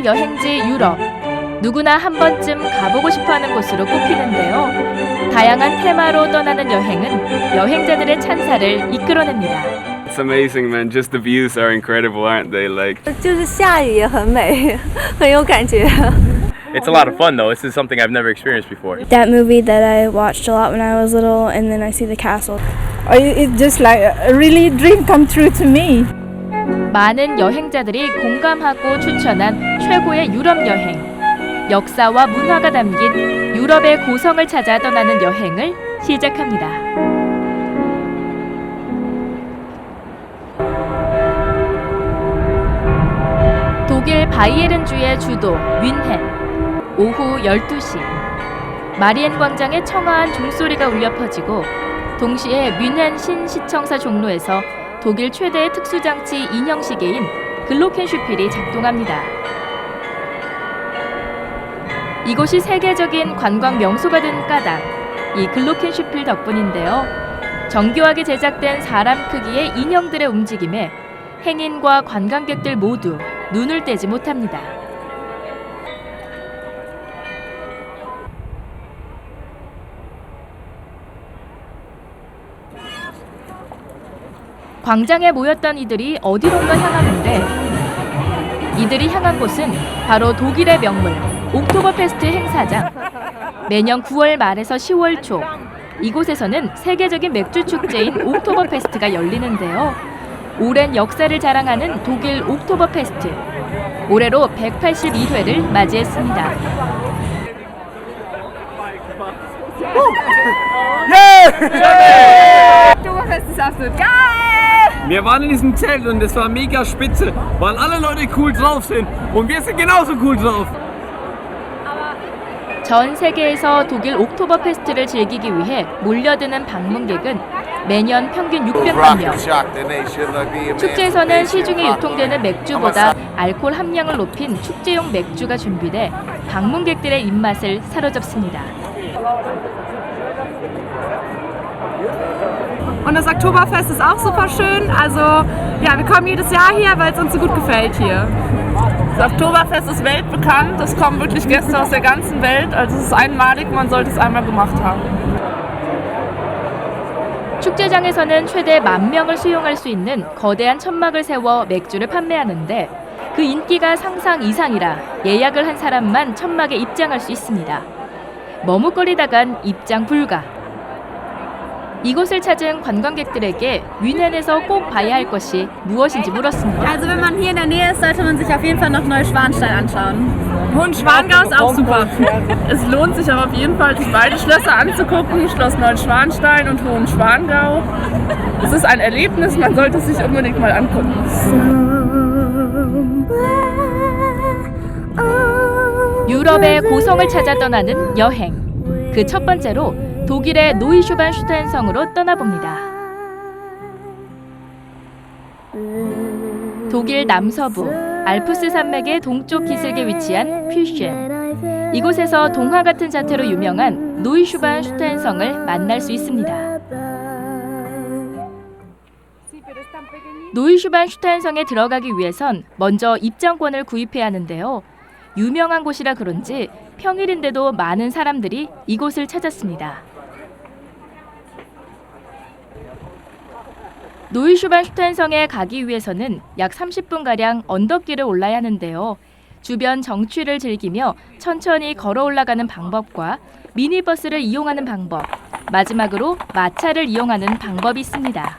최고의 여행지 유럽. 누구나 한 번쯤 가보고 싶어하는 곳으로 꼽히는데요. 다양한 테마로 떠나는 여행은 여행자들의 찬사를 이끌어냅니다. It's amazing, man. Just the views are incredible, aren't they? Like, 就是下雨也很美，很有感觉。 It's a lot of fun though. This is something I've never experienced before. That movie that I watched a lot when I was little, and then I see the castle. It's just like a really dream come true to me. 많은 여행자들이 공감하고 추천한 최고의 유럽 여행. 역사와 문화가 담긴 유럽의 고성을 찾아 떠나는 여행을 시작합니다. 독일 바이에른주의 주도 뮌헨. 오후 12시. 마리엔 광장에 청아한 종소리가 울려 퍼지고 동시에 뮌헨 신시청사 종로에서 독일 최대의 특수장치 인형시계인 글로켄슈필이 작동합니다. 이곳이 세계적인 관광 명소가 된 까닭, 이 글로켄슈필 덕분인데요. 정교하게 제작된 사람 크기의 인형들의 움직임에 행인과 관광객들 모두 눈을 떼지 못합니다. 광장에 모였던 이들이 어디론가 향하는데 이들이 향한 곳은 바로 독일의 명물 옥토버페스트 행사장. 매년 9월 말에서 10월 초 이곳에서는 세계적인 맥주 축제인 옥토버페스트가 열리는데요. 오랜 역사를 자랑하는 독일 옥토버페스트. 올해로 182회를 맞이했습니다. Oktoberfest ist absolut geil! Wir waren in diesem Zelt und es war mega spitze, weil alle Leute cool drauf sind und wir sind genauso cool drauf. 전 세계에서 독일 옥토버페스트를 즐기기 위해 몰려드는 방문객은 매년 평균 600만 명. 축제에서는 시중에 유통되는 맥주보다 알코올 함량을 높인 축제용 맥주가 준비돼 방문객들의 입맛을 사로잡습니다. Und das Oktoberfest ist auch super schön. Also, ja, wir kommen jedes Jahr hier, weil es uns so gut gefällt hier. Das Oktoberfest ist weltbekannt. Es kommen wirklich Gäste aus der ganzen Welt. Also es ist einmalig, man sollte es einmal gemacht haben. 축제장에서는 최대 10,000명을 수용할 수 있는 거대한 천막을 세워 맥주를 판매하는데 그 인기가 상상 이상이라 예약을 한 사람만 천막에 입장할 수 있습니다. 머뭇거리다간 입장 불가. 이곳을 찾은 관광객들에게 뮌헨에서 꼭 봐야 할 것이 무엇인지 물었습니다. Also wenn man hier in der Nähe ist, sollte man sich auf jeden Fall noch Neuschwanstein anschauen. Hohenschwangau ist auch super. Es lohnt sich aber auf jeden Fall, sich beide Schlösser anzugucken. Schloss Neuschwanstein und Hohenschwangau. Es ist ein Erlebnis, man sollte es sich unbedingt mal angucken. 유럽의 고성을 찾아 떠나는 여행. 그 첫 번째로 독일의 노이슈반슈타인성으로 떠나봅니다. 독일 남서부 알프스 산맥의 동쪽 기슭에 위치한 퓨셴. 이곳에서 동화 같은 자태로 유명한 노이슈반슈타인성을 만날 수 있습니다. 노이슈반슈타인성에 들어가기 위해선 먼저 입장권을 구입해야 하는데요. 유명한 곳이라 그런지 평일인데도 많은 사람들이 이곳을 찾았습니다. 노이슈반슈타인성에 가기 위해서는 약 30분가량 언덕길을 올라야 하는데요. 주변 정취를 즐기며 천천히 걸어 올라가는 방법과 미니버스를 이용하는 방법, 마지막으로 마차를 이용하는 방법이 있습니다.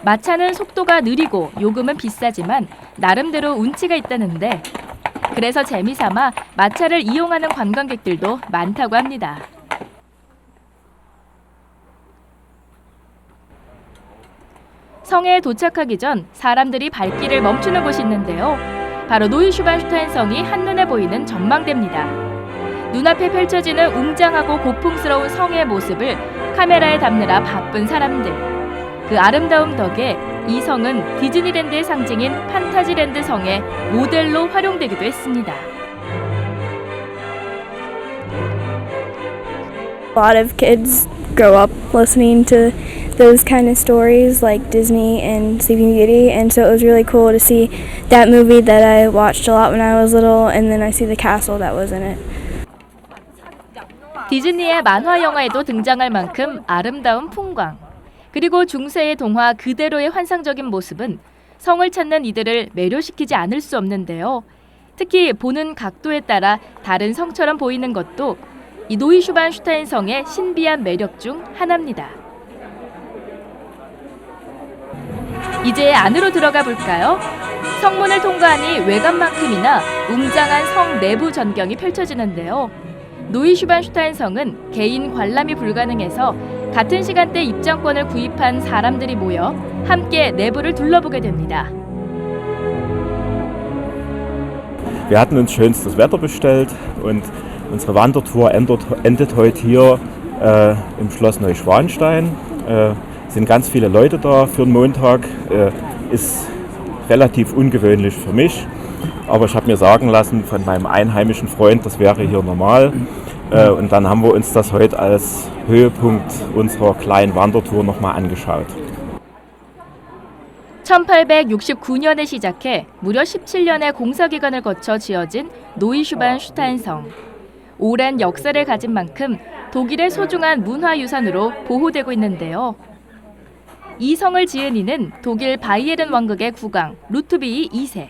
마차는 속도가 느리고 요금은 비싸지만 나름대로 운치가 있다는데 그래서 재미삼아 마차를 이용하는 관광객들도 많다고 합니다. 성에 도착하기 전 사람들이 발길을 멈추는 곳이 있는데요. 바로 노이슈반슈타인성이 한눈에 보이는 전망대입니다. 눈앞에 펼쳐지는 웅장하고 고풍스러운 성의 모습을 카메라에 담느라 바쁜 사람들. 그 아름다움 덕에 이 성은 디즈니랜드의 상징인 판타지랜드 성의 모델로 활용되기도 했습니다. A lot of kids grow up listening to those kind of stories like Disney and Sleeping Beauty, and so it was really cool to see that movie that I watched a lot when I was little, and then I see the castle that was in it. 디즈니의 만화 영화에도 등장할 만큼 아름다운 풍광, 그리고 중세의 동화 그대로의 환상적인 모습은 성을 찾는 이들을 매료시키지 않을 수 없는데요. 특히 보는 각도에 따라 다른 성처럼 보이는 것도 이 노이슈반슈타인 성의 신비한 매력 중 하나입니다. 이제 안으로 들어가 볼까요? 성문을 통과하니 외관만큼이나 웅장한 성 내부 전경이 펼쳐지는데요. 노이슈반슈타인 성은 개인 관람이 불가능해서 같은 시간대 입장권을 구입한 사람들이 모여 함께 내부를 둘러보게 됩니다. Wir hatten uns schönstes Wetter bestellt und unsere Wandertour endet heute hier im Schloss Neuschwanstein. Sind ganz viele Leute da für den Montag. Ist relativ ungewöhnlich für mich, aber ich habe mir sagen lassen von meinem einheimischen Freund, das wäre hier normal. Und dann haben wir uns das heute als Höhepunkt unserer kleinen Wandertour nochmal angeschaut. 1869년에 시작해 무려 17년의 공사기간을 거쳐 지어진 노이슈반슈타인성. 오랜 역사를 가진 만큼 독일의 소중한 문화유산으로 보호되고 있는데요. 이 성을 지은 이는 독일 바이에른 왕국의 국왕 루트비히 2세.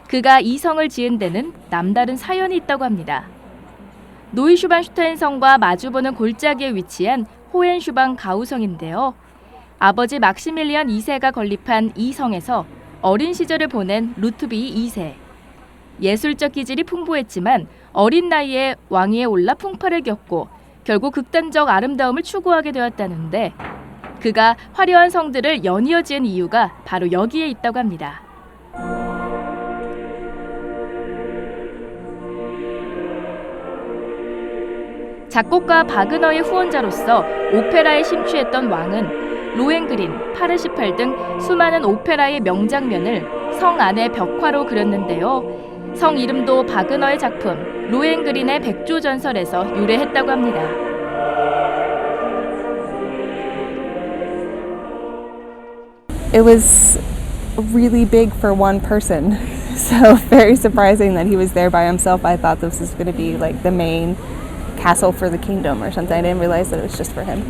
그가 이 성을 지은 데는 남다른 사연이 있다고 합니다. 노이슈반슈타인성과 마주보는 골짜기에 위치한 호헨슈방 가우성인데요. 아버지 막시밀리안 2세가 건립한 이 성에서 어린 시절을 보낸 루트비히 2세. 예술적 기질이 풍부했지만 어린 나이에 왕위에 올라 풍파를 겪고 결국 극단적 아름다움을 추구하게 되었다는데 그가 화려한 성들을 연이어 지은 이유가 바로 여기에 있다고 합니다. 작곡가 바그너의 후원자로서 오페라에 심취했던 왕은 로헨그린, 파르시팔 등 수많은 오페라의 명장면을 성 안의 벽화로 그렸는데요. 성 이름도 바그너의 작품 로헨그린의 백조전설에서 유래했다고 합니다. It was really big for one person, so very surprising that he was there by himself. I thought this was going to be like the main castle for the kingdom or something. I didn't realize that it was just for him.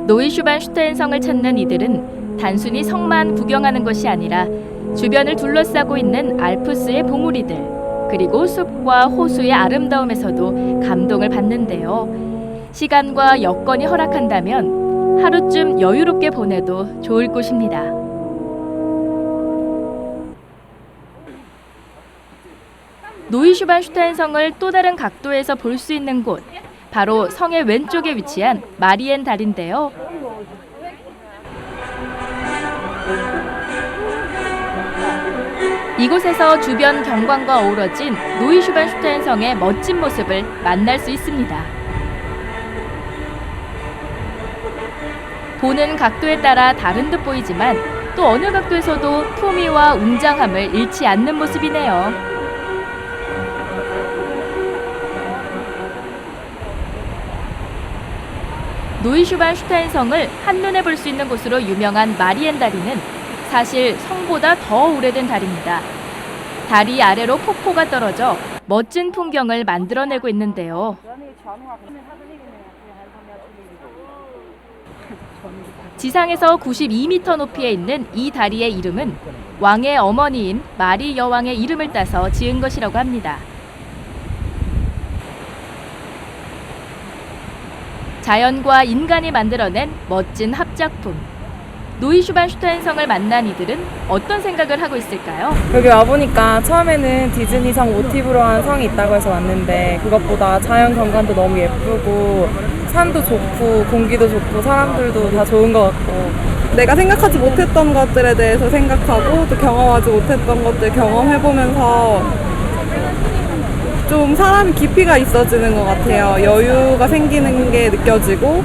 노이슈반슈타인 성을 찾는 이들은 단순히 성만 구경하는 것이 아니라 주변을 둘러싸고 있는 알프스의 봉우리들 그리고 숲과 호수의 아름다움에서도 감동을 받는데요. 시간과 여건이 허락한다면 하루쯤 여유롭게 보내도 좋을 곳입니다. 노이슈반슈타인 성을 또 다른 각도에서 볼 수 있는 곳, 바로 성의 왼쪽에 위치한 마리엔 달인데요. 이곳에서 주변 경관과 어우러진 노이슈반슈타인 성의 멋진 모습을 만날 수 있습니다. 보는 각도에 따라 다른 듯 보이지만 또 어느 각도에서도 품위와 웅장함을 잃지 않는 모습이네요. 노이슈반슈타인 성을 한눈에 볼 수 있는 곳으로 유명한 마리엔 다리는 사실 성보다 더 오래된 다리입니다. 다리 아래로 폭포가 떨어져 멋진 풍경을 만들어내고 있는데요. 지상에서 92m 높이에 있는 이 다리의 이름은 왕의 어머니인 마리 여왕의 이름을 따서 지은 것이라고 합니다. 자연과 인간이 만들어낸 멋진 합작품. 노이슈반슈타인 성을 만난 이들은 어떤 생각을 하고 있을까요? 여기 와보니까 처음에는 디즈니 성 모티브로 한 성이 있다고 해서 왔는데 그것보다 자연 경관도 너무 예쁘고 산도 좋고 공기도 좋고 사람들도 다 좋은 것 같고 내가 생각하지 못했던 것들에 대해서 생각하고 또 경험하지 못했던 것들 경험해보면서 좀 사람이 깊이가 있어지는 것 같아요. 여유가 생기는 게 느껴지고.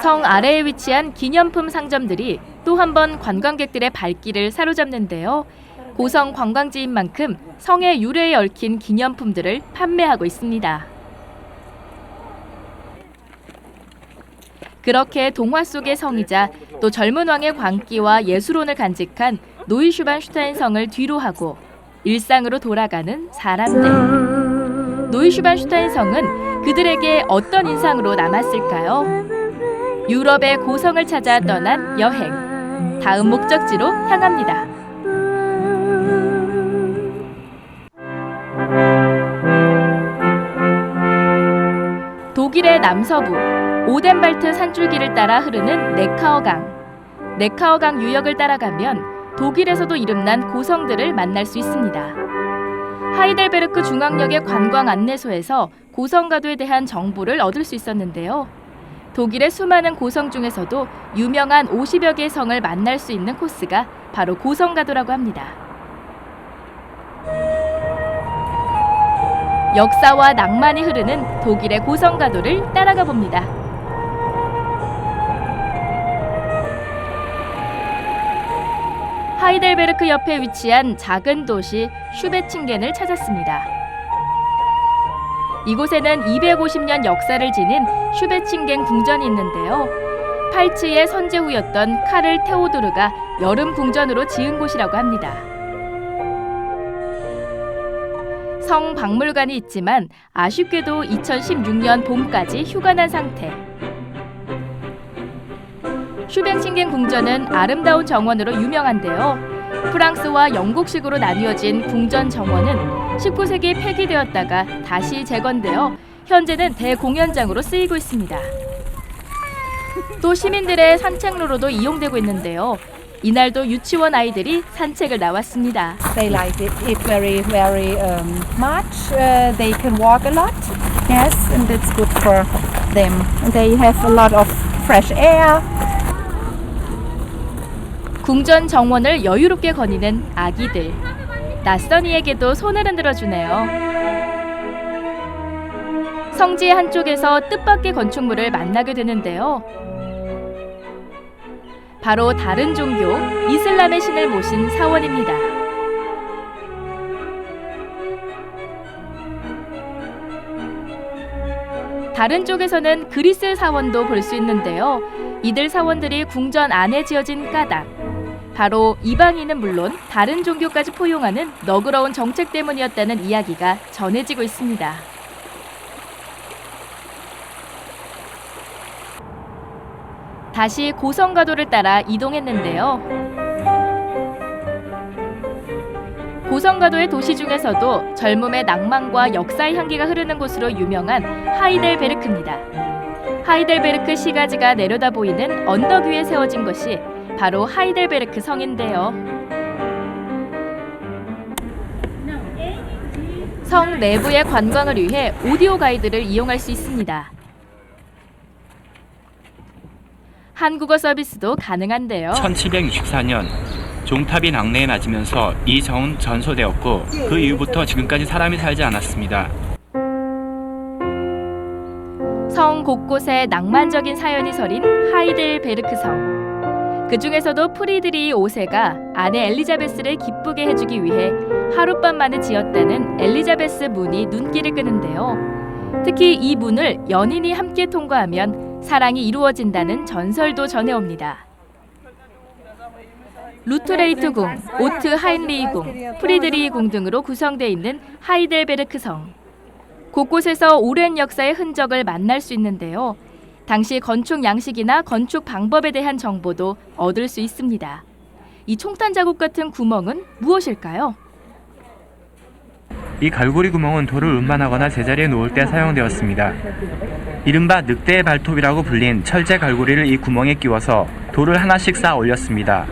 성 아래에 위치한 기념품 상점들이 또 한 번 관광객들의 발길을 사로잡는데요. 고성 관광지인 만큼 성의 유래에 얽힌 기념품들을 판매하고 있습니다. 그렇게 동화 속의 성이자 또 젊은 왕의 광기와 예술혼을 간직한 노이슈반슈타인 성을 뒤로하고 일상으로 돌아가는 사람들. 노이슈반슈타인 성은 그들에게 어떤 인상으로 남았을까요? 유럽의 고성을 찾아 떠난 여행. 다음 목적지로 향합니다. 독일의 남서부 오덴발트 산줄기를 따라 흐르는 네카어강. 네카어강 유역을 따라가면 독일에서도 이름난 고성들을 만날 수 있습니다. 하이델베르크 중앙역의 관광 안내소에서 고성가도에 대한 정보를 얻을 수 있었는데요. 독일의 수많은 고성 중에서도 유명한 50여 개의 성을 만날 수 있는 코스가 바로 고성가도라고 합니다. 역사와 낭만이 흐르는 독일의 고성가도를 따라가 봅니다. 하이델베르크 옆에 위치한 작은 도시 슈베칭겐을 찾았습니다. 이곳에는 250년 역사를 지닌 슈베칭겐 궁전이 있는데요. 팔치의 선제후였던 카를 테오도르가 여름 궁전으로 지은 곳이라고 합니다. 성 박물관이 있지만 아쉽게도 2016년 봄까지 휴관한 상태. 슈베칭겐 궁전은 아름다운 정원으로 유명한데요. 프랑스와 영국식으로 나뉘어진 궁전 정원은 19세기에 폐기되었다가 다시 재건되어 현재는 대공연장으로 쓰이고 있습니다. 또 시민들의 산책로로도 이용되고 있는데요. 이날도 유치원 아이들이 산책을 나왔습니다. They like it very much. They can walk a lot. Yes, and it's good for them. They have a lot of fresh air. 궁전 정원을 여유롭게 거니는 아기들. 낯선 이에게도 손을 흔들어 주네요. 성지의 한쪽에서 뜻밖의 건축물을 만나게 되는데요. 바로 다른 종교 이슬람의 신을 모신 사원입니다. 다른 쪽에서는 그리스 사원도 볼 수 있는데요. 이들 사원들이 궁전 안에 지어진 까닭. 바로 이방인은 물론 다른 종교까지 포용하는 너그러운 정책 때문이었다는 이야기가 전해지고 있습니다. 다시 고성가도를 따라 이동했는데요. 고성가도의 도시 중에서도 젊음의 낭만과 역사의 향기가 흐르는 곳으로 유명한 하이델베르크입니다. 하이델베르크 시가지가 내려다 보이는 언덕 위에 세워진 것이 바로 하이델베르크 성인데요. 성 내부의 관광을 위해 오디오 가이드를 이용할 수 있습니다. 한국어 서비스도 가능한데요. 1764년 종탑이 낙뢰에 맞으면서 이 성은 전소되었고 그 이후부터 지금까지 사람이 살지 않았습니다. 성 곳곳에 낭만적인 사연이 서린 하이델베르크 성. 그 중에서도 프리드리히 5세가 아내 엘리자베스를 기쁘게 해주기 위해 하룻밤 만에 지었다는 엘리자베스 문이 눈길을 끄는데요. 특히 이 문을 연인이 함께 통과하면 사랑이 이루어진다는 전설도 전해옵니다. 루트레이트 궁, 오트 하인리히 궁, 프리드리히 궁 등으로 구성되어 있는 하이델베르크 성. 곳곳에서 오랜 역사의 흔적을 만날 수 있는데요. 당시 건축 양식이나 건축 방법에 대한 정보도 얻을 수 있습니다. 이 총탄 자국 같은 구멍은 무엇일까요? 이 갈고리 구멍은 돌을 운반하거나 제자리에 놓을 때 사용되었습니다. 이른바 늑대의 발톱이라고 불린 철제 갈고리를 이 구멍에 끼워서 돌을 하나씩 쌓아 올렸습니다.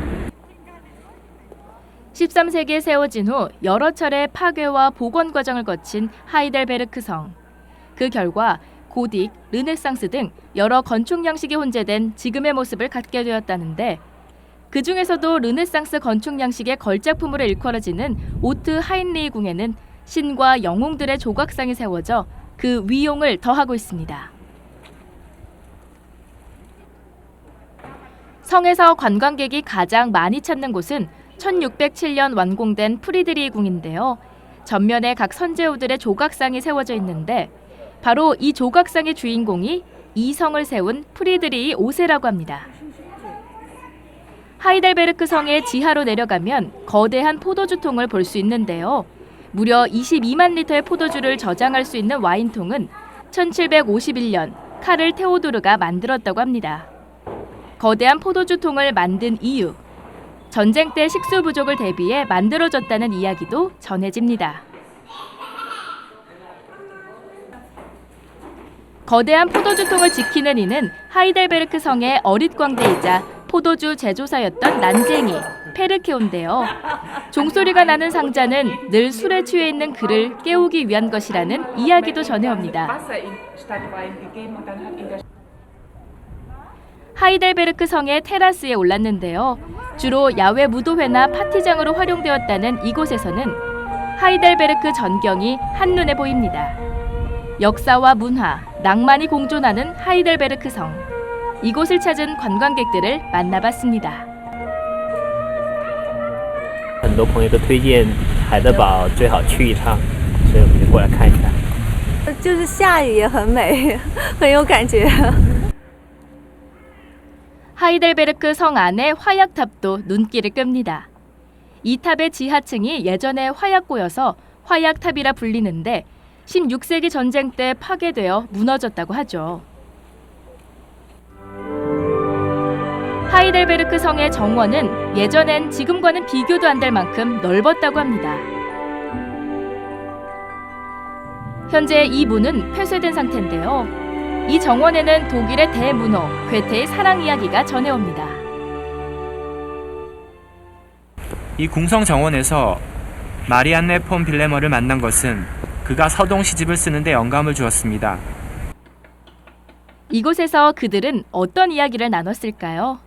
13세기에 세워진 후 여러 차례 파괴와 복원 과정을 거친 하이델베르크 성. 그 결과 고딕, 르네상스 등 여러 건축 양식이 혼재된 지금의 모습을 갖게 되었다는데 그 중에서도 르네상스 건축 양식의 걸작품으로 일컬어지는 오트 하인리히 궁에는 신과 영웅들의 조각상이 세워져 그 위용을 더하고 있습니다. 성에서 관광객이 가장 많이 찾는 곳은 1607년 완공된 프리드리히 궁인데요. 전면에 각 선제후들의 조각상이 세워져 있는데 바로 이 조각상의 주인공이 이 성을 세운 프리드리히 5세라고 합니다. 하이델베르크 성의 지하로 내려가면 거대한 포도주통을 볼 수 있는데요. 무려 22만 리터의 포도주를 저장할 수 있는 와인통은 1751년 카를 테오도르가 만들었다고 합니다. 거대한 포도주통을 만든 이유, 전쟁 때 식수 부족을 대비해 만들어졌다는 이야기도 전해집니다. 거대한 포도주통을 지키는 이는 하이델베르크 성의 어릿광대이자 포도주 제조사였던 난쟁이 페르케온데요. 종소리가 나는 상자는 늘 술에 취해 있는 그를 깨우기 위한 것이라는 이야기도 전해옵니다. 하이델베르크 성의 테라스에 올랐는데요. 주로 야외 무도회나 파티장으로 활용되었다는 이곳에서는 하이델베르크 전경이 한눈에 보입니다. 역사와 문화, 낭만이 공존하는 하이델베르크 성. 이곳을 찾은 관광객들을 만나봤습니다. 很多朋友都推荐海德堡最好去一趟，所以我们就过来看一下。就是下雨也很美，很有感觉。 하이델베르크 성 안의 화약탑도 눈길을 끕니다. 이 탑의 지하층이 예전에 화약고여서 화약탑이라 불리는데 16세기 전쟁 때 파괴되어 무너졌다고 하죠. 하이델베르크 성의 정원은 예전엔 지금과는 비교도 안 될 만큼 넓었다고 합니다. 현재 이 문은 폐쇄된 상태인데요. 이 정원에는 독일의 대문호 괴테의 사랑 이야기가 전해옵니다. 이 궁성 정원에서 마리안네 폰 빌레머를 만난 것은 그가 서동 시집을 쓰는데 영감을 주었습니다. 이곳에서 그들은 어떤 이야기를 나눴을까요?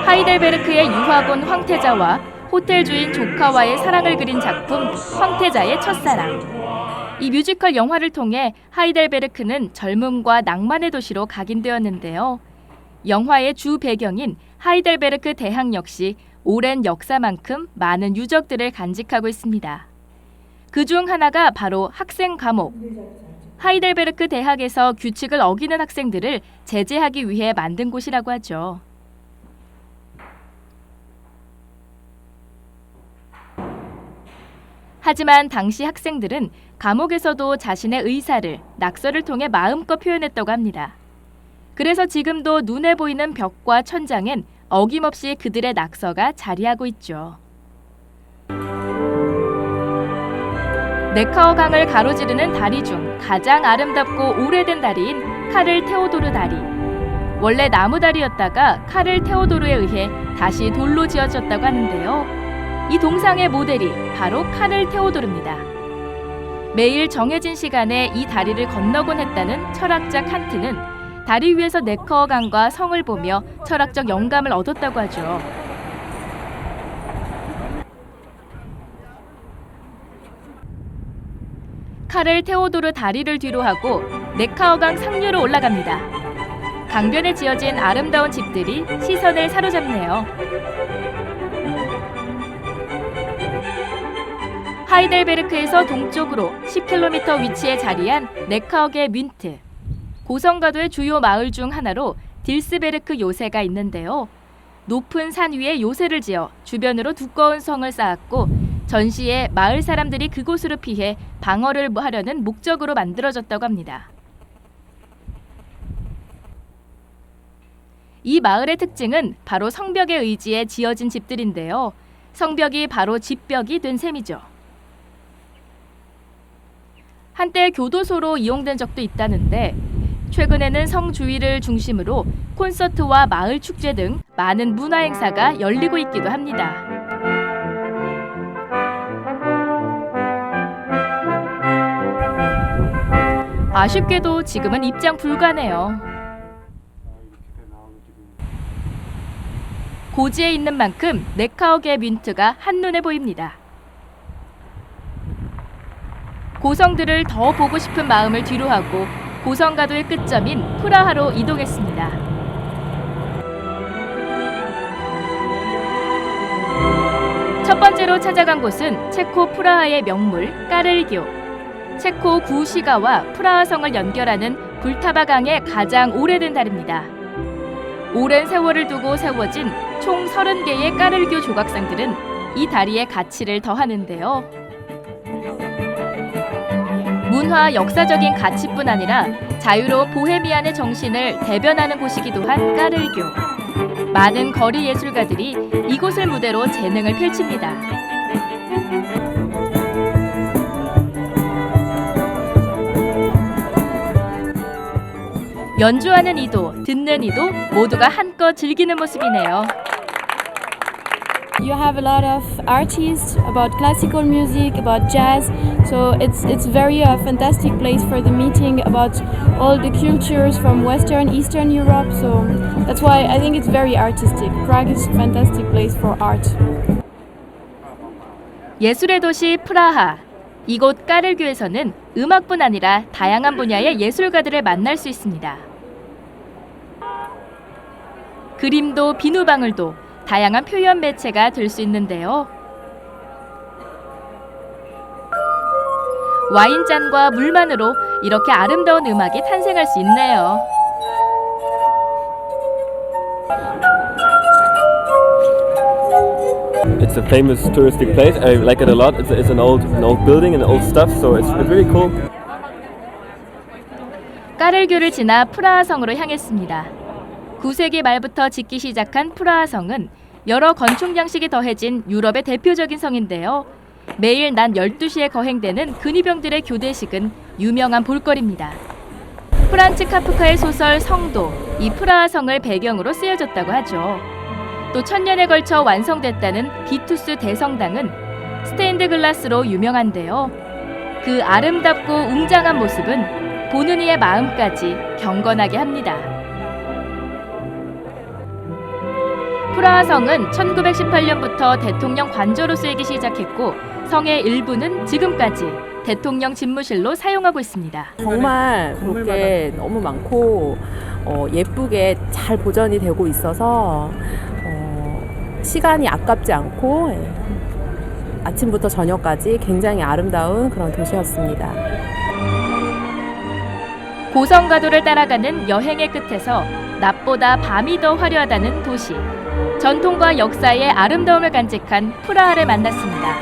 하이델베르크의 유학온 황태자와 호텔 주인 조카와의 사랑을 그린 작품 황태자의 첫사랑. 이 뮤지컬 영화를 통해 하이델베르크는 젊음과 낭만의 도시로 각인되었는데요. 영화의 주 배경인 하이델베르크 대학 역시 오랜 역사만큼 많은 유적들을 간직하고 있습니다. 그중 하나가 바로 학생 감옥. 하이델베르크 대학에서 규칙을 어기는 학생들을 제재하기 위해 만든 곳이라고 하죠. 하지만 당시 학생들은 감옥에서도 자신의 의사를 낙서를 통해 마음껏 표현했다고 합니다. 그래서 지금도 눈에 보이는 벽과 천장엔 어김없이 그들의 낙서가 자리하고 있죠. 네카어 강을 가로지르는 다리 중 가장 아름답고 오래된 다리인 카를 테오도르 다리. 원래 나무 다리였다가 카를 테오도르에 의해 다시 돌로 지어졌다고 하는데요. 이 동상의 모델이 바로 카를 테오도르입니다. 매일 정해진 시간에 이 다리를 건너곤 했다는 철학자 칸트는 다리 위에서 네카어 강과 성을 보며 철학적 영감을 얻었다고 하죠. 카를 테오도르 다리를 뒤로 하고 네카어 강 상류로 올라갑니다. 강변에 지어진 아름다운 집들이 시선을 사로잡네요. 하이델베르크에서 동쪽으로 10km 위치에 자리한 네카어게 뮌트. 고성가도의 주요 마을 중 하나로 딜스베르크 요새가 있는데요. 높은 산 위에 요새를 지어 주변으로 두꺼운 성을 쌓았고 전시에 마을 사람들이 그곳으로 피해 방어를 하려는 목적으로 만들어졌다고 합니다. 이 마을의 특징은 바로 성벽에 의지해 지어진 집들인데요. 성벽이 바로 집벽이 된 셈이죠. 한때 교도소로 이용된 적도 있다는데 최근에는 성 주위를 중심으로 콘서트와 마을 축제 등 많은 문화 행사가 열리고 있기도 합니다. 아쉽게도 지금은 입장 불가네요. 고지에 있는 만큼 네카어게 뮌트가 한눈에 보입니다. 고성들을 더 보고 싶은 마음을 뒤로하고 고성가도의 끝점인 프라하로 이동했습니다. 첫 번째로 찾아간 곳은 체코 프라하의 명물 까를교. 체코 구시가와 프라하 성을 연결하는 불타바 강의 가장 오래된 다리입니다. 오랜 세월을 두고 세워진 총 30개의 까를교 조각상들은 이 다리의 가치를 더하는데요. 문화 역사적인 가치뿐 아니라 자유로운 보헤미안의 정신을 대변하는 곳이기도 한 까를교. 많은 거리 예술가들이 이곳을 무대로 재능을 펼칩니다. 연주하는 이도, 듣는 이도 모두가 한껏 즐기는 모습이네요. You have a lot of artists about classical music, about jazz, so it's very fantastic place for the meeting about all the cultures from Western, Eastern Europe. So that's why I think it's very artistic. Prague is a fantastic place for art. 예술의 도시 프라하. 이곳 까를교에서는 음악뿐 아니라 다양한 분야의 예술가들을 만날 수 있습니다. 그림도 비누방울도 다양한 표현 매체가 될 수 있는데요. 와인잔과 물만으로 이렇게 아름다운 음악이 탄생할 수 있네요. It's a famous touristic place. I like it a lot. It's an old building and old stuff, so it's really cool. 까를교를 지나 프라하 성으로 향했습니다. 9세기 말부터 짓기 시작한 프라하 성은 여러 건축 양식이 더해진 유럽의 대표적인 성인데요. 매일 낮 12시에 거행되는 근위병들의 교대식은 유명한 볼거리입니다. 프란츠 카프카의 소설 성도, 이 프라하 성을 배경으로 쓰여졌다고 하죠. 또 1000년에 걸쳐 완성됐다는 비투스 대성당은 스테인드 글라스로 유명한데요. 그 아름답고 웅장한 모습은 보는 이의 마음까지 경건하게 합니다. 프라하 성은 1918년부터 대통령 관저로 쓰이기 시작했고 성의 일부는 지금까지 대통령 집무실로 사용하고 있습니다. 정말 볼 게 너무 많고 예쁘게 잘 보존이 되고 있어서 시간이 아깝지 않고 아침부터 저녁까지 굉장히 아름다운 그런 도시였습니다. 고성가도를 따라가는 여행의 끝에서 낮보다 밤이 더 화려하다는 도시. 전통과 역사의 아름다움을 간직한 프라하를 만났습니다.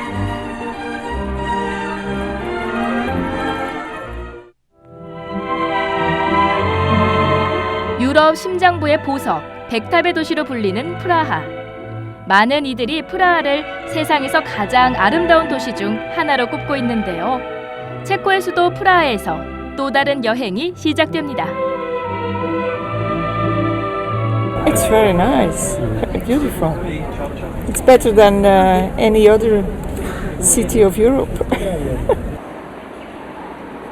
유럽 심장부의 보석, 백탑의 도시로 불리는 프라하. 많은 이들이 프라하를 세상에서 가장 아름다운 도시 중 하나로 꼽고 있는데요. 체코의 수도 프라하에서 또 다른 여행이 시작됩니다. It's very nice, very beautiful. It's better than any other city of Europe.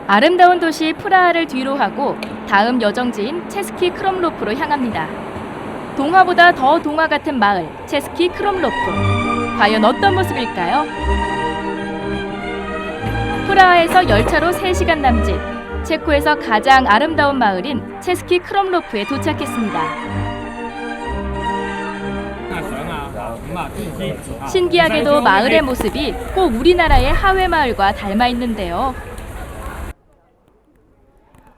아름다운 도시 프라하를 뒤로 하고 다음 여정지인 체스키 크롬로프로 향합니다. 동화보다 더 동화 같은 마을, 체스키 크롬로프. 과연 어떤 모습일까요? 프라하에서 열차로 3시간 남짓, 체코에서 가장 아름다운 마을인 체스키 크롬로프에 도착했습니다. 신기하게도 마을의 모습이 꼭 우리나라의 하회 마을과 닮아 있는데요.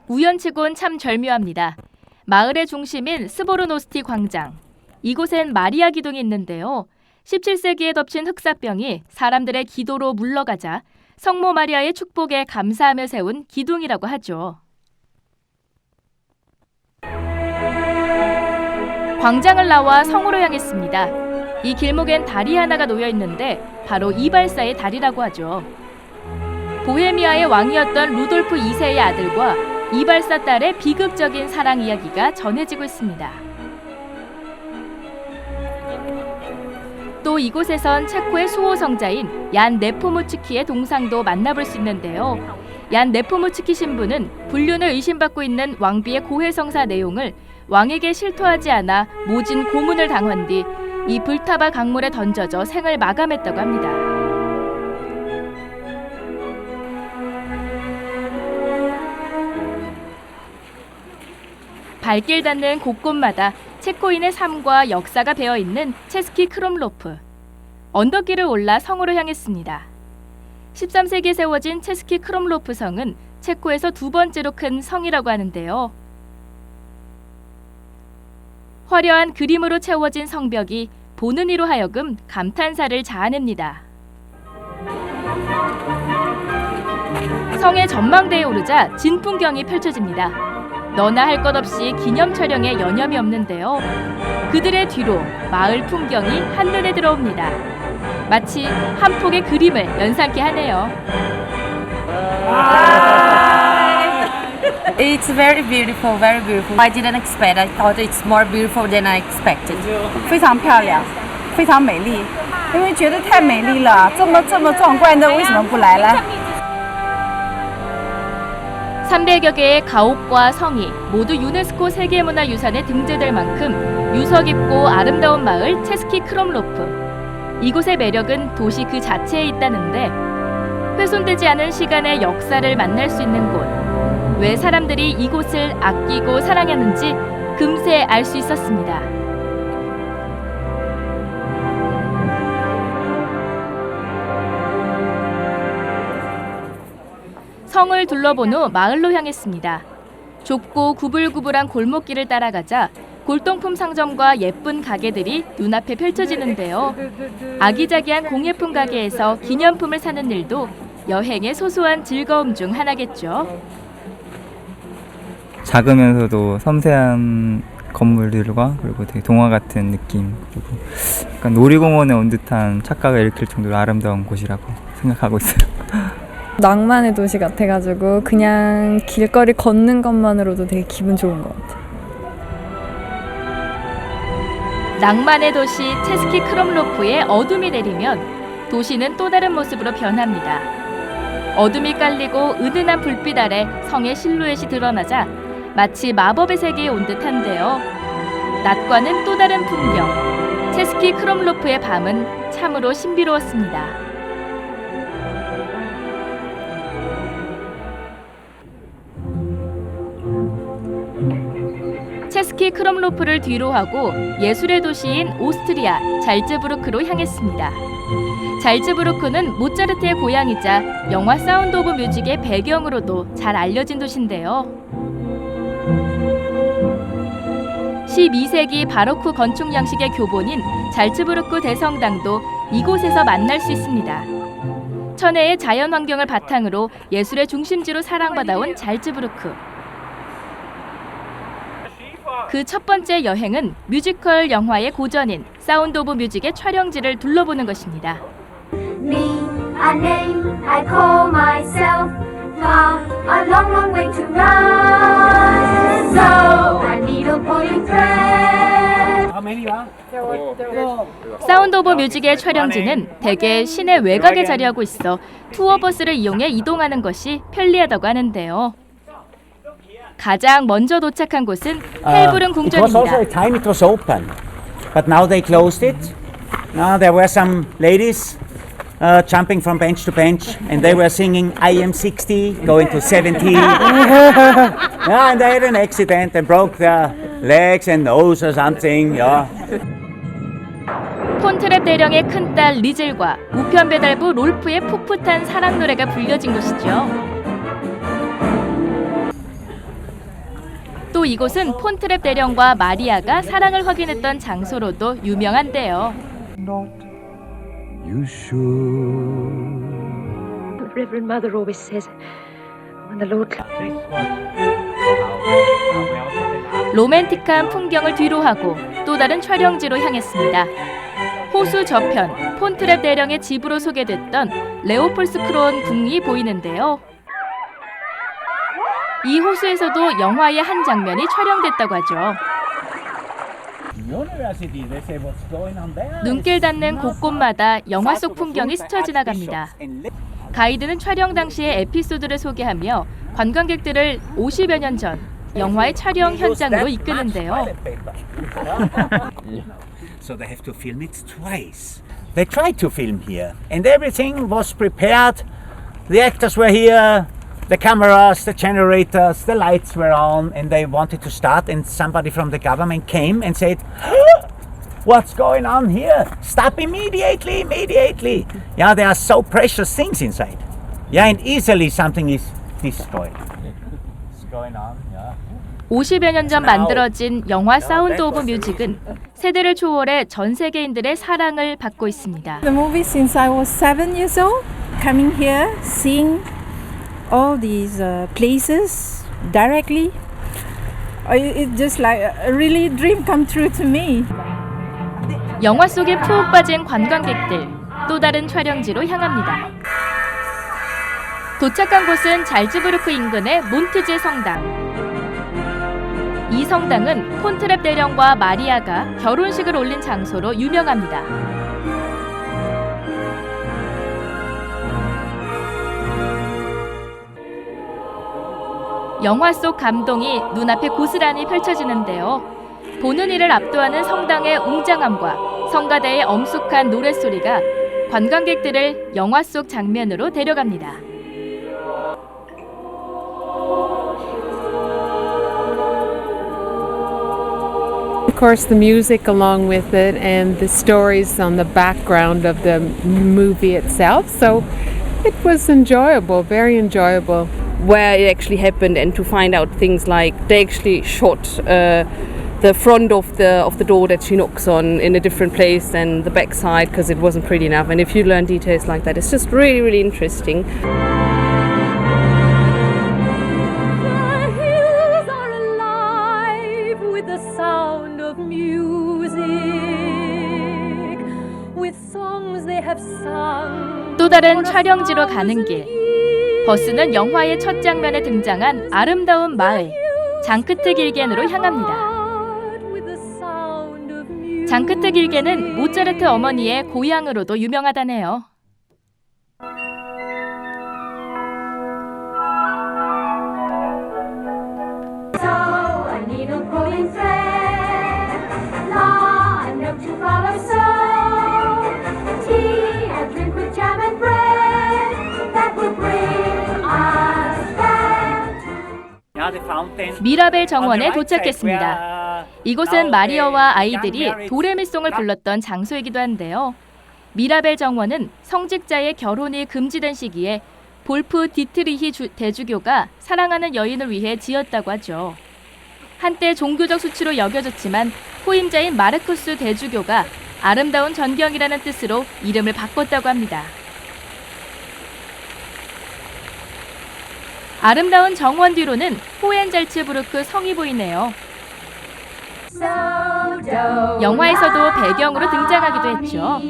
우연치곤 참 절묘합니다. 마을의 중심인 스보르노스티 광장. 이곳엔 마리아 기둥이 있는데요. 17세기에 덮친 흑사병이 사람들의 기도로 물러가자 성모 마리아의 축복에 감사하며 세운 기둥이라고 하죠. 광장을 나와 성으로 향했습니다. 이 길목엔 다리 하나가 놓여 있는데 바로 이발사의 다리라고 하죠. 보헤미아의 왕이었던 루돌프 2세의 아들과 이발사 딸의 비극적인 사랑 이야기가 전해지고 있습니다. 또 이곳에선 체코의 수호 성자인 얀 네포무츠키의 동상도 만나볼 수 있는데요. 얀 네포무츠키 신부는 불륜을 의심받고 있는 왕비의 고해 성사 내용을 왕에게 실토하지 않아 모진 고문을 당한 뒤 이 불타바 강물에 던져져 생을 마감했다고 합니다. 발길 닿는 곳곳마다 체코인의 삶과 역사가 배어있는 체스키 크롬로프. 언덕길을 올라 성으로 향했습니다. 13세기에 세워진 체스키 크롬로프 성은 체코에서 두 번째로 큰 성이라고 하는데요. 화려한 그림으로 채워진 성벽이 보는 이로 하여금 감탄사를 자아냅니다. 성의 전망대에 오르자 진풍경이 펼쳐집니다. 너나 할 것 없이 기념 촬영에 여념이 없는데요. 그들의 뒤로 마을 풍경이 한눈에 들어옵니다. 마치 한 폭의 그림을 연상케 하네요. It's very beautiful, very beautiful. I didn't expect. I thought it's more beautiful than I expected. 非常漂亮，非常美丽，因为觉得太美丽了，这么壮观的，为什么不来呢？ 300여 개의 가옥과 성이 모두 유네스코 세계문화유산에 등재될 만큼 유서 깊고 아름다운 마을 체스키 크롬로프. 이곳의 매력은 도시 그 자체에 있다는데 훼손되지 않은 시간의 역사를 만날 수 있는 곳. 왜 사람들이 이곳을 아끼고 사랑하는지 금세 알 수 있었습니다. 성을 둘러본 후 마을로 향했습니다. 좁고 구불구불한 골목길을 따라가자 골동품 상점과 예쁜 가게들이 눈앞에 펼쳐지는데요. 아기자기한 공예품 가게에서 기념품을 사는 일도 여행의 소소한 즐거움 중 하나겠죠. 작으면서도 섬세한 건물들과 그리고 되게 동화 같은 느낌, 그리고 약간 놀이공원에 온 듯한 착각을 일으킬 정도로 아름다운 곳이라고 생각하고 있어요. 낭만의 도시 같아가지고 그냥 길거리 걷는 것만으로도 되게 기분 좋은 것 같아요. 낭만의 도시 체스키 크롬로프에 어둠이 내리면 도시는 또 다른 모습으로 변합니다. 어둠이 깔리고 은은한 불빛 아래 성의 실루엣이 드러나자 마치 마법의 세계에 온 듯한데요. 낮과는 또 다른 풍경. 체스키 크롬로프의 밤은 참으로 신비로웠습니다. 체스키 크롬로프를 뒤로 하고 예술의 도시인 오스트리아 잘츠부르크로 향했습니다. 잘츠부르크는 모차르트의 고향이자 영화 사운드 오브 뮤직의 배경으로도 잘 알려진 도시인데요. 12세기 바로크 건축 양식의 교본인 잘츠부르크 대성당도 이곳에서 만날 수 있습니다. 천혜의 자연 환경을 바탕으로 예술의 중심지로 사랑받아온 잘츠부르크. 그 첫 번째 여행은 뮤지컬 영화의 고전인 사운드 오브 뮤직의 촬영지를 둘러보는 것입니다. Me, a name I call myself. Got a long, long way to run. So I need a pulling thread. How many are? 사운드 오브 뮤직의 촬영지는 대개 시내 외곽에 자리하고 있어 투어버스를 이용해 이동하는 것이 편리하다고 하는데요. 가장 먼저 도착한 곳은 헬브른 궁전입니다. It was also a time it was open, but now they closed it. Now there were some ladies jumping from bench to bench, and they were singing "I am 60, going to 70." Yeah, and they had an accident and broke their legs and nose or something. Yeah. 폰트랩 대령의 큰딸 리즐과 우편 배달부 롤프의 풋풋한 사랑 노래가 불려진 곳이죠. 또 이곳은 폰트랩 대령과 마리아가 사랑을 확인했던 장소로도 유명한데요. You should. The Reverend Mother always says, when the Lord comes. 로맨틱한 풍경을 뒤로 하고 또 다른 촬영지로 향했습니다. 호수 저편 폰트랩 대령의 집으로 소개됐던 레오폴스크론 궁이 보이는데요. 이 호수에서도 영화의 한 장면이 촬영됐다고 하죠. 눈길 닿는 곳곳마다 영화 속 풍경이 스쳐 지나갑니다. 가이드는 촬영 당시의 에피소드를 소개하며 관광객들을 50여 년 전 영화의 촬영 현장으로 이끄는데요. So they have to film it twice. They tried to film here, and everything was prepared. The actors were here. The cameras, the generators, the lights were on, and they wanted to start, and somebody from the government came and said, what's going on here? Stop immediately, immediately. Yeah, there are so precious things inside. Yeah, and easily something is destroyed. What's going on? Yeah. 50여 년 전 만들어진 영화 사운드 오브 뮤직은 세대를 초월해 전 세계인들의 사랑을 받고 있습니다. The movie since I was 7 years old, coming here, seeing all these places directly, it's just like a really dream come true to me. 영화 속에 푹 빠진 관광객들, 또 다른 촬영지로 향합니다. 도착한 곳은 잘츠부르크 인근의 몬트제 성당. 이 성당은 폰트랩 대령과 마리아가 결혼식을 올린 장소로 유명합니다. 영화 속 감동이 눈앞에 고스란히 펼쳐지는데요. 보는 이를 압도하는 성당의 웅장함과 성가대의 엄숙한 노랫소리가 관광객들을 영화 속 장면으로 데려갑니다. Of course, the music along with it and the stories on the background of the movie itself. So it was enjoyable, very enjoyable. Where it actually happened and to find out things like they actually shot the front of the door that she knocks on in a different place and the back side because it wasn't pretty enough. And if you learn details like that, it's just really, really interesting. 또 다른 촬영지로 가는 길. 버스는 영화의 첫 장면에 등장한 아름다운 마을 장크트 길겐으로 향합니다. 장크트 길겐은 모차르트 어머니의 고향으로도 유명하다네요. 미라벨 정원에 도착했습니다. 이곳은 마리아와 아이들이 도레미송을 불렀던 장소이기도 한데요. 미라벨 정원은 성직자의 결혼이 금지된 시기에 볼프 디트리히 대주교가 사랑하는 여인을 위해 지었다고 하죠. 한때 종교적 수치로 여겨졌지만 후임자인 마르쿠스 대주교가 아름다운 전경이라는 뜻으로 이름을 바꿨다고 합니다. 아름다운 정원 뒤로는 호헨잘츠부르크 성이 보이네요. 영화에서도 배경으로 등장하기도 했죠.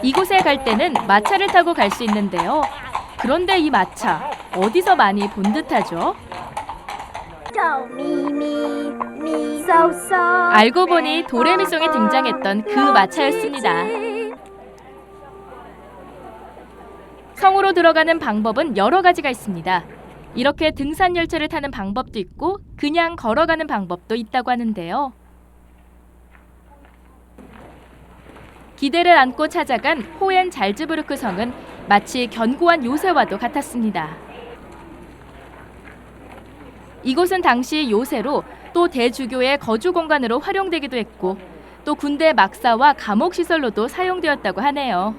이곳에 갈 때는 마차를 타고 갈 수 있는데요. 그런데 이 마차 어디서 많이 본 듯하죠? 알고 보니 도레미송에 등장했던 그 마차였습니다. 성으로 들어가는 방법은 여러 가지가 있습니다. 이렇게 등산 열차를 타는 방법도 있고 그냥 걸어가는 방법도 있다고 하는데요. 기대를 안고 찾아간 호헨잘츠부르크 성은 마치 견고한 요새와도 같았습니다. 이곳은 당시 요새로 또 대주교의 거주 공간으로 활용되기도 했고 또 군대 막사와 감옥 시설로도 사용되었다고 하네요.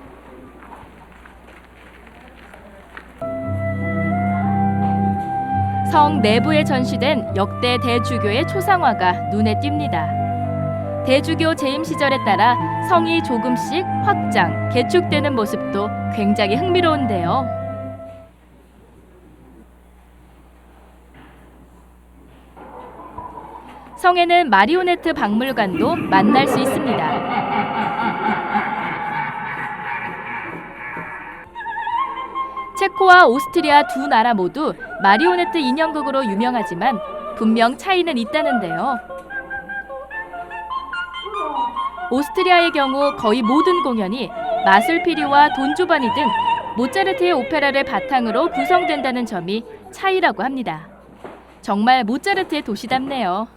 성 내부에 전시된 역대 대주교의 초상화가 눈에 띕니다. 대주교 재임 시절에 따라 성이 조금씩 확장, 개축되는 모습도 굉장히 흥미로운데요. 성에는 마리오네트 박물관도 만날 수 있습니다. 체코와 오스트리아 두 나라 모두 마리오네트 인형극으로 유명하지만 분명 차이는 있다는데요. 오스트리아의 경우 거의 모든 공연이 마술피리와 돈주바니 등 모차르트의 오페라를 바탕으로 구성된다는 점이 차이라고 합니다. 정말 모차르트의 도시답네요.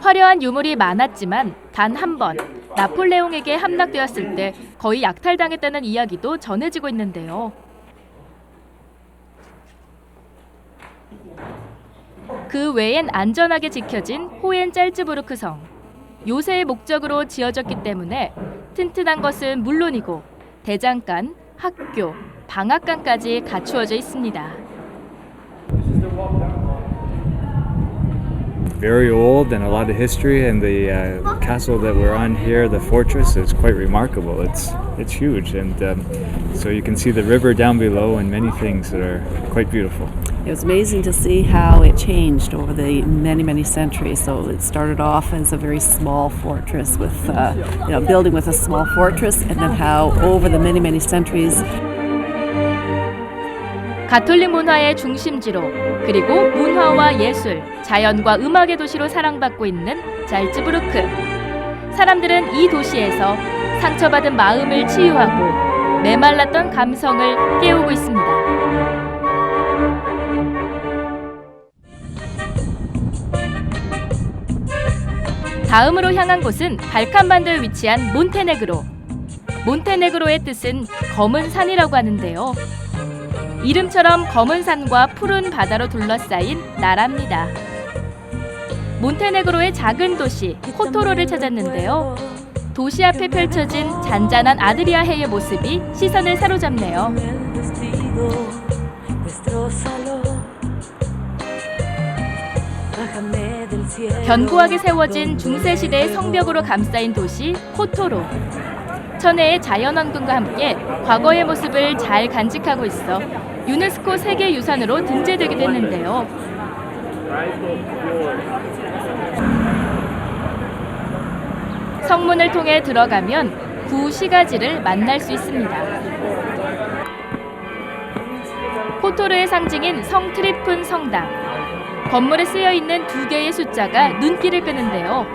화려한 유물이 많았지만 단 한 번 나폴레옹에게 함락되었을 때 거의 약탈당했다는 이야기도 전해지고 있는데요. 그 외엔 안전하게 지켜진 호헨짤츠부르크 성. 요새의 목적으로 지어졌기 때문에 튼튼한 것은 물론이고 대장간, 학교, 방앗간까지 갖추어져 있습니다. Very old and a lot of history, and the castle that we're on here, the fortress, is quite remarkable. It's huge, and so you can see the river down below and many things that are quite beautiful. It was amazing to see how it changed over the many centuries. So it started off as a very small fortress with, building with a small fortress, and then how over the many centuries. 가톨릭 문화의 중심지로 그리고 문화와 예술, 자연과 음악의 도시로 사랑받고 있는 잘츠부르크. 사람들은 이 도시에서 상처받은 마음을 치유하고 메말랐던 감성을 깨우고 있습니다. 다음으로 향한 곳은 발칸반도에 위치한 몬테네그로. 몬테네그로의 뜻은 검은 산이라고 하는데요. 이름처럼 검은 산과 푸른 바다로 둘러싸인 나라입니다. 몬테네그로의 작은 도시 코토로를 찾았는데요. 도시 앞에 펼쳐진 잔잔한 아드리아 해의 모습이 시선을 사로잡네요. 견고하게 세워진 중세시대의 성벽으로 감싸인 도시 코토로. 천혜의 자연환경과 함께 과거의 모습을 잘 간직하고 있어 유네스코 세계유산으로 등재되기도 했는데요. 성문을 통해 들어가면 구시가지를 만날 수 있습니다. 코토르의 상징인 성 트리푼 성당. 건물에 쓰여있는 2개의 숫자가 눈길을 끄는데요.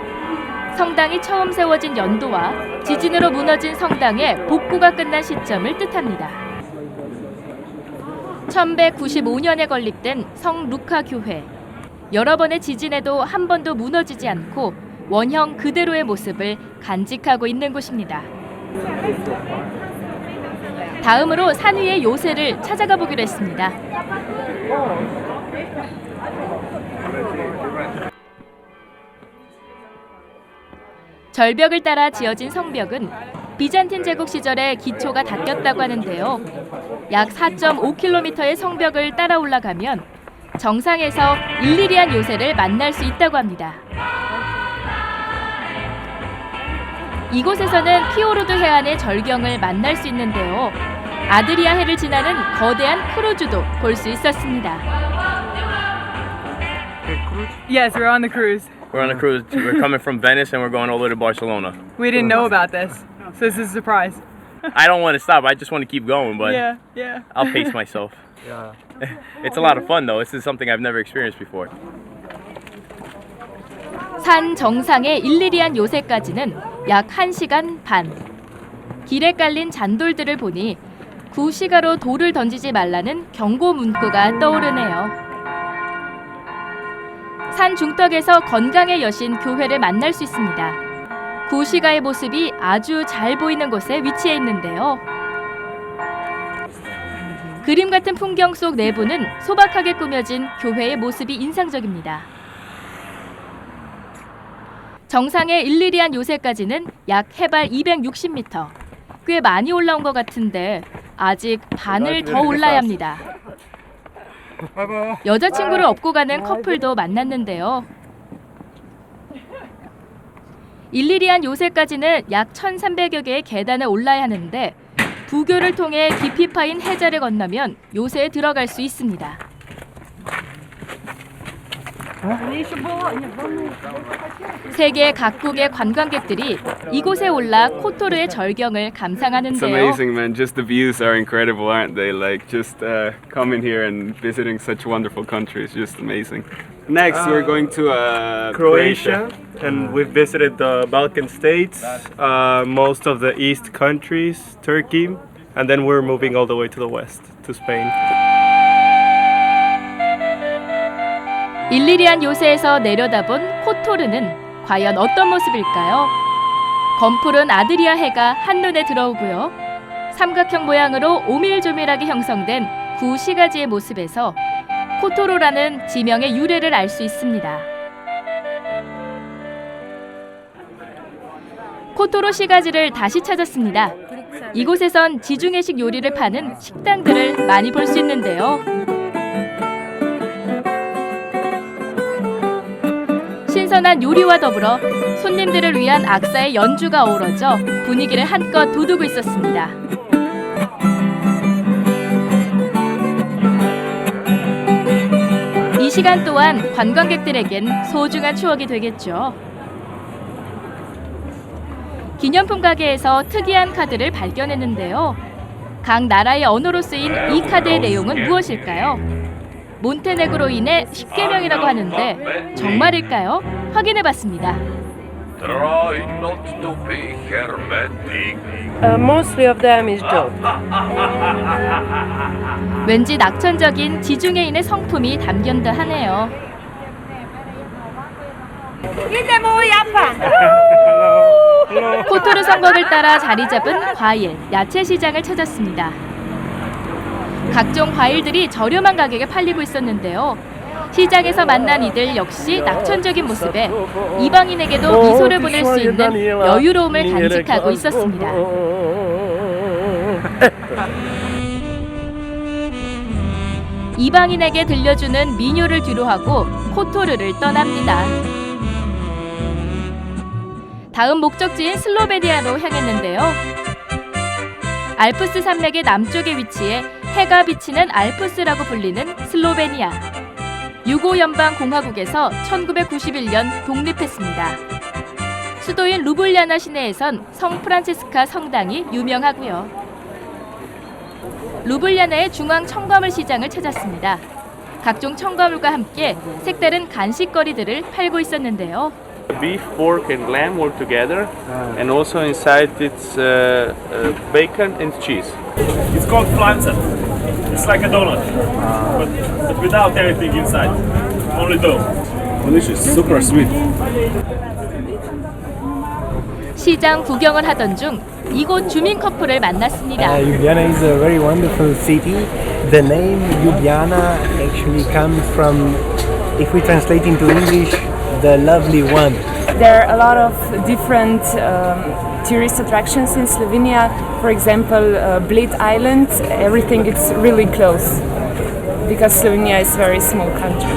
성당이 처음 세워진 연도와 지진으로 무너진 성당의 복구가 끝난 시점을 뜻합니다. 1195년에 건립된 성 루카 교회. 여러 번의 지진에도 한 번도 무너지지 않고 원형 그대로의 모습을 간직하고 있는 곳입니다. 다음으로 산 위의 요새를 찾아가 보기로 했습니다. 절벽을 따라 지어진 성벽은 비잔틴 제국 시절에 기초가 닦였다고 하는데요. 약 4.5km의 성벽을 따라 올라가면 정상에서 일리리안 요새를 만날 수 있다고 합니다. 이곳에서는 피오르드 해안의 절경을 만날 수 있는데요. 아드리아 해를 지나는 거대한 크루즈도 볼 수 있었습니다. Yes, we're on the cruise. We're on a cruise. We're coming from Venice and we're going all the way to Barcelona. We didn't know about this, so this is a surprise. I don't want to stop. I just want to keep going, but Yeah. I'll pace myself. Yeah. It's a lot of fun though. This is something I've never experienced before. 산 정상의 일리리안 요새까지는 약 1시간 반. 길에 깔린 잔돌들을 보니 구시가로 돌을 던지지 말라는 경고 문구가 떠오르네요. 산 중턱에서 건강의 여신 교회를 만날 수 있습니다. 구시가의 모습이 아주 잘 보이는 곳에 위치해 있는데요. 그림 같은 풍경 속 내부는 소박하게 꾸며진 교회의 모습이 인상적입니다. 정상의 일리리안 요새까지는 약 해발 260m. 꽤 많이 올라온 것 같은데 아직 반을 더 올라야 합니다. 여자친구를 업고 가는 커플도 만났는데요. 일리리안 요새까지는 약 1,300여 개의 계단을 올라야 하는데 부교를 통해 깊이 파인 해자를 건너면 요새에 들어갈 수 있습니다. 세계 각국의 관광객들이 이곳에 올라 코토르의 절경을 It's 감상하는데요. amazing, man. Just the views are incredible, aren't they? Like, just coming here and visiting such wonderful countries, just amazing. Next, we're going to Croatia, and we've visited the Balkan states, most of the east countries, Turkey, and then we're moving all the way to the west, to Spain. 일리리안 요새에서 내려다본 코토르는 과연 어떤 모습일까요? 검푸른 아드리아 해가 한눈에 들어오고요. 삼각형 모양으로 오밀조밀하게 형성된 구 시가지의 모습에서 코토로라는 지명의 유래를 알 수 있습니다. 코토로 시가지를 다시 찾았습니다. 이곳에선 지중해식 요리를 파는 식당들을 많이 볼 수 있는데요. 신선한 요리와 더불어 손님들을 위한 악사의 연주가 어우러져 분위기를 한껏 돋우고 있었습니다. 이 시간 또한 관광객들에겐 소중한 추억이 되겠죠. 기념품 가게에서 특이한 카드를 발견했는데요. 각 나라의 언어로 쓰인 이 카드의 내용은 무엇일까요? 몬테네그로인의 10계명이라고 하는데 정말일까요? 확인해봤습니다. Mostly of them is joke. 왠지 낙천적인 지중해인의 성품이 담긴다 하네요. 코토로 성곽을 따라 자리 잡은 과일, 야채 시장을 찾았습니다. 각종 과일들이 저렴한 가격에 팔리고 있었는데요. 시장에서 만난 이들 역시 낙천적인 모습에 이방인에게도 미소를 보낼 수 있는 여유로움을 간직하고 있었습니다. 이방인에게 들려주는 민요를 뒤로하고 코토르를 떠납니다. 다음 목적지인 슬로베니아로 향했는데요. 알프스 산맥의 남쪽에 위치해 해가 비치는 알프스라고 불리는 슬로베니아. 유고 연방 공화국에서 1991년 독립했습니다. 수도인 루블리아나 시내에선 성 프란치스카 성당이 유명하고요. 루블리아나의 중앙 청과물 시장을 찾았습니다. 각종 청과물과 함께 색다른 간식거리들을 팔고 있었는데요. Beef, pork, and lamb all together, and also inside it's bacon and cheese. It's called flanzer. It's like a donut, but without anything inside, only dough. Delicious, super sweet. 시장 구경을 하던 중 이곳 주민 커플을 만났습니다. Ljubljana is a very wonderful city. The name Ljubljana actually comes from, if we translate into English, the lovely one. There are a lot of different tourist attractions in Slovenia. For example, Bled Island. Everything is really close because Slovenia is a very small country.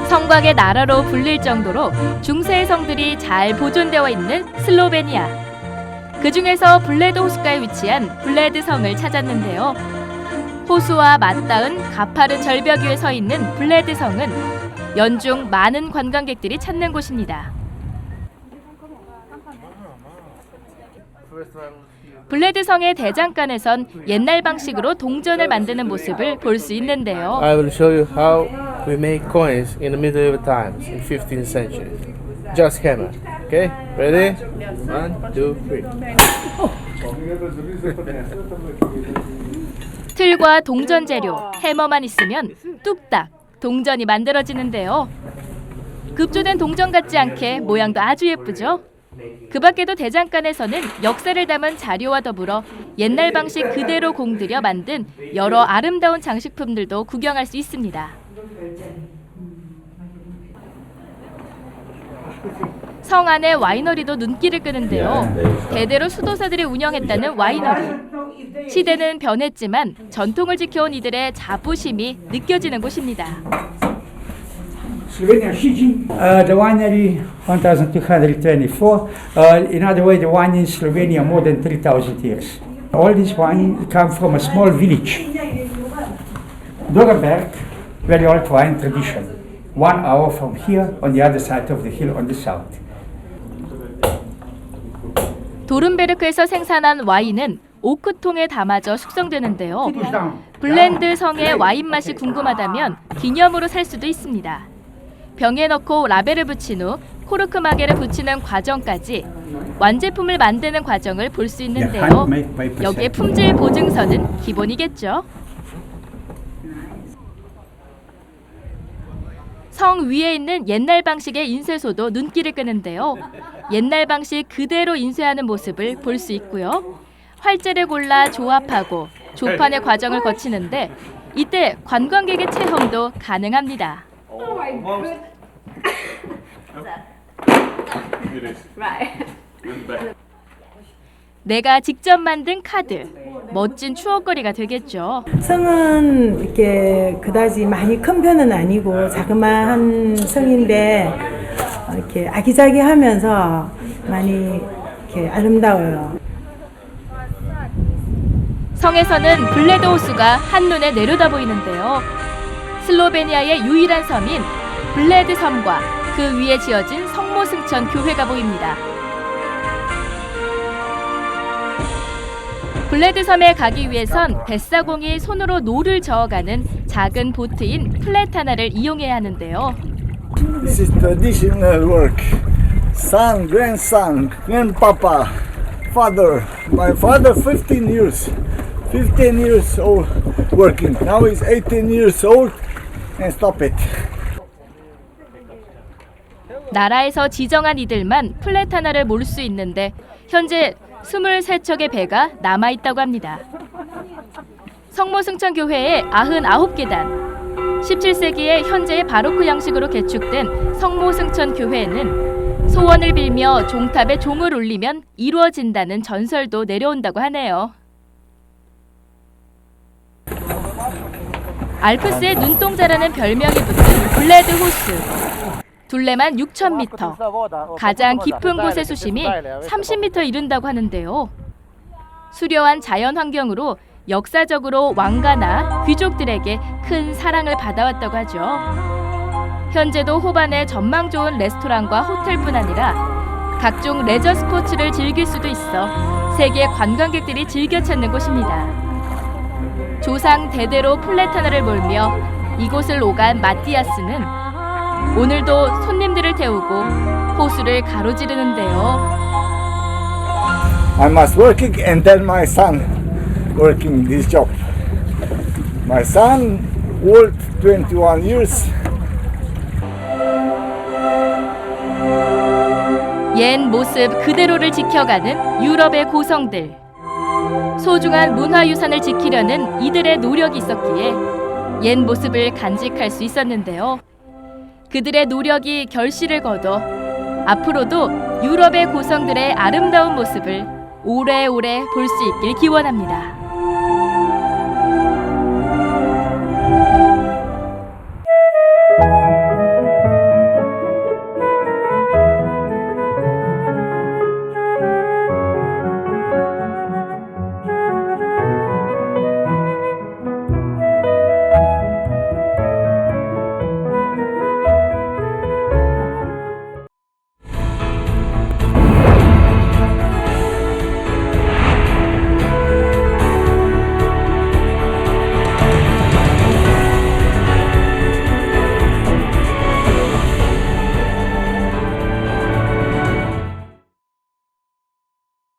성곽의 나라로 불릴 정도로 중세의 성들이 잘 보존되어 있는 슬로베니아. 그 중에서 블레드 호숫가에 위치한 블레드 성을 찾았는데요. 호수와 맞닿은 가파른 절벽 위에 서 있는 블레드 성은 연중 많은 관광객들이 찾는 곳입니다. 블레드 성의 대장간에선 옛날 방식으로 동전을 만드는 모습을 볼 수 있는데요. I will show you how we make coins in the medieval times in 15th century. Just hammer. Okay? Ready? 1, 2, 3. 틀과 동전 재료, 해머만 있으면 뚝딱 동전이 만들어지는데요. 급조된 동전 같지 않게 모양도 아주 예쁘죠? 그 밖에도 대장간에서는 역사를 담은 자료와 더불어 옛날 방식 그대로 공들여 만든 여러 아름다운 장식품들도 구경할 수 있습니다. 성 안의 와이너리도 눈길을 끄는데요. 대대로 수도사들이 운영했다는 와이너리. 시대는 변했지만 전통을 지켜온 이들의 자부심이 느껴지는 곳입니다. Slovenia Šicin, the winery 1224. In other words, the wine in Slovenia more than 3,000 years. All this wine come from a small village, Dorenberg, very old wine tradition. 1 hour from here, on the other side of the hill on the south. 도른베르크에서 생산한 와인은 오크통에 담아져 숙성되는데요. 블렌드 성의 와인 맛이 궁금하다면 기념으로 살 수도 있습니다. 병에 넣고 라벨을 붙인 후 코르크 마개를 붙이는 과정까지 완제품을 만드는 과정을 볼 수 있는데요. 여기에 품질 보증서는 기본이겠죠. 성 위에 있는 옛날 방식의 인쇄소도 눈길을 끄는데요. 옛날 방식 그대로 인쇄하는 모습을 볼 수 있고요. 활자를 골라 조합하고 조판의 과정을 거치는데 이때 관광객의 체험도 가능합니다. 내가 직접 만든 카드, 멋진 추억거리가 되겠죠. 성은 이렇게 그다지 많이 큰 편은 아니고 자그마한 성인데 이렇게 아기자기하면서 많이 이렇게 아름다워요. 성에서는 블레드 호수가 한눈에 내려다 보이는데요. 슬로베니아의 유일한 섬인 블레드 섬과 그 위에 지어진 성모승천 교회가 보입니다. 블레드 섬에 가기 위해선 뱃사공이 손으로 노를 저어가는 작은 보트인 플레타나를 이용해야 하는데요. This is traditional work. Son, grandson, grandpapa, father. My father 15 years old working. Now he's 18 years old and stop it. 나라에서 지정한 이들만 플레타나를 몰 수 있는데 현재 23척의 배가 남아있다고 합니다. 성모승천교회의 99계단, 17세기에 현재의 바로크 양식으로 개축된 성모승천교회에는 소원을 빌며 종탑에 종을 울리면 이루어진다는 전설도 내려온다고 하네요. 알프스의 눈동자라는 별명이 붙은 블레드 호수. 둘레만 6,000m, 가장 깊은 곳의 수심이 30m 이른다고 하는데요. 수려한 자연 환경으로 역사적으로 왕가나 귀족들에게 큰 사랑을 받아왔다고 하죠. 현재도 호반에 전망 좋은 레스토랑과 호텔뿐 아니라 각종 레저 스포츠를 즐길 수도 있어 세계 관광객들이 즐겨 찾는 곳입니다. 조상 대대로 플레타나를 몰며 이곳을 오간 마티아스는 오늘도 손님들을 태우고 호수를 가로지르는데요. I must working and then my son working this job. My son worked 21 years. 옛 모습 그대로를 지켜가는 유럽의 고성들. 소중한 문화유산을 지키려는 이들의 노력이 있었기에 옛 모습을 간직할 수 있었는데요. 그들의 노력이 결실을 거둬 앞으로도 유럽의 고성들의 아름다운 모습을 오래오래 볼 수 있길 기원합니다.